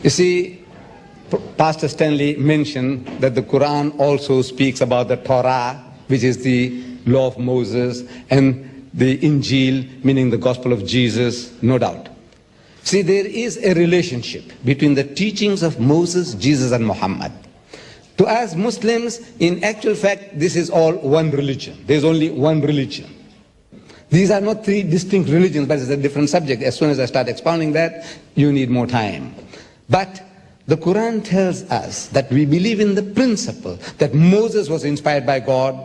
You see, Pastor Stanley mentioned that the Quran also speaks about the Torah, which is the law of Moses, and the Injil, meaning the gospel of Jesus, no doubt. See, there is a relationship between the teachings of Moses, Jesus, and Muhammad. To us Muslims, in actual fact, this is all one religion. There's only one religion. These are not three distinct religions, but it's a different subject. As soon as I start expounding that, you need more time. But the Quran tells us that we believe in the principle that Moses was inspired by God,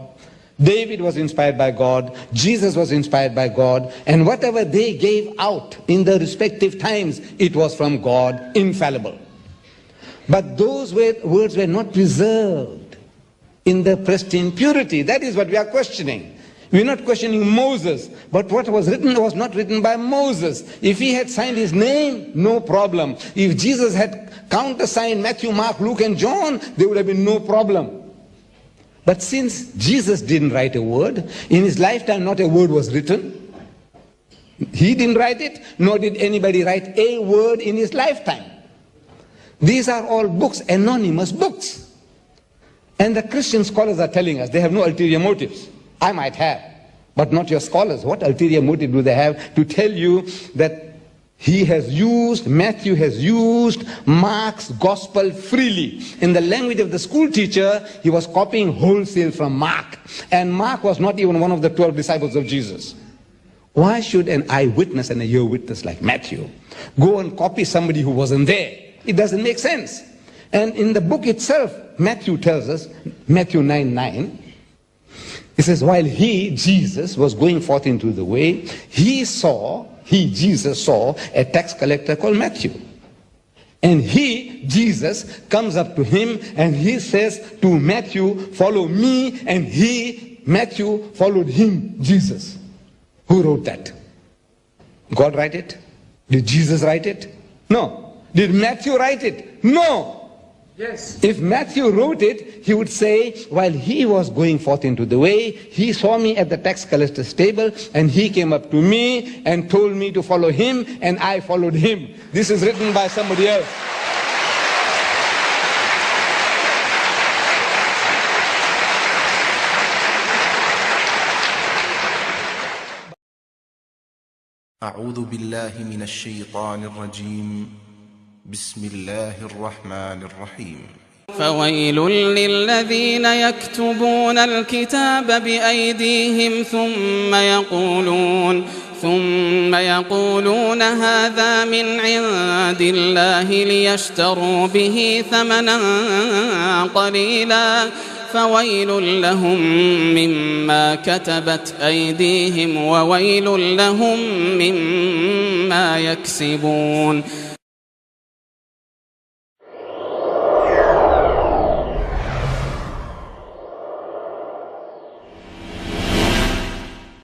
David was inspired by God, Jesus was inspired by God, and whatever they gave out in the respective times, it was from God, infallible. But those words were not preserved in the pristine purity. That is what we are questioning. We're not questioning Moses, but what was written was not written by Moses. If he had signed his name, no problem. If Jesus had countersigned Matthew, Mark, Luke, and John, there would have been no problem. But since Jesus didn't write a word, in his lifetime not a word was written. He didn't write it, nor did anybody write a word in his lifetime. These are all books, anonymous books. And the Christian scholars are telling us they have no ulterior motives. I might have, but not your scholars. What ulterior motive do they have to tell you that Matthew has used Mark's gospel freely? In the language of the school teacher, he was copying wholesale from Mark. And Mark was not even one of the 12 disciples of Jesus. Why should an eyewitness and a ear witness like Matthew go and copy somebody who wasn't there? It doesn't make sense. And in the book itself, Matthew tells us, Matthew 9:9, it says, while he, Jesus, was going forth into the way, Jesus, saw a tax collector called Matthew. And he, Jesus, comes up to him and he says to Matthew, follow me. And Matthew, followed him, Jesus. Who wrote that? God write it? Did Jesus write it? No. Did Matthew write it? No. Yes. If Matthew wrote it, he would say, while he was going forth into the way, he saw me at the tax collector's table, and he came up to me and told me to follow him, and I followed him. This is written by somebody else. أعوذ بالله من الشيطان الرجيم بسم الله الرحمن الرحيم فويل للذين يكتبون الكتاب بأيديهم ثم يقولون هذا من عند الله ليشتروا به ثمنا قليلا فويل لهم مما كتبت أيديهم وويل لهم مما يكسبون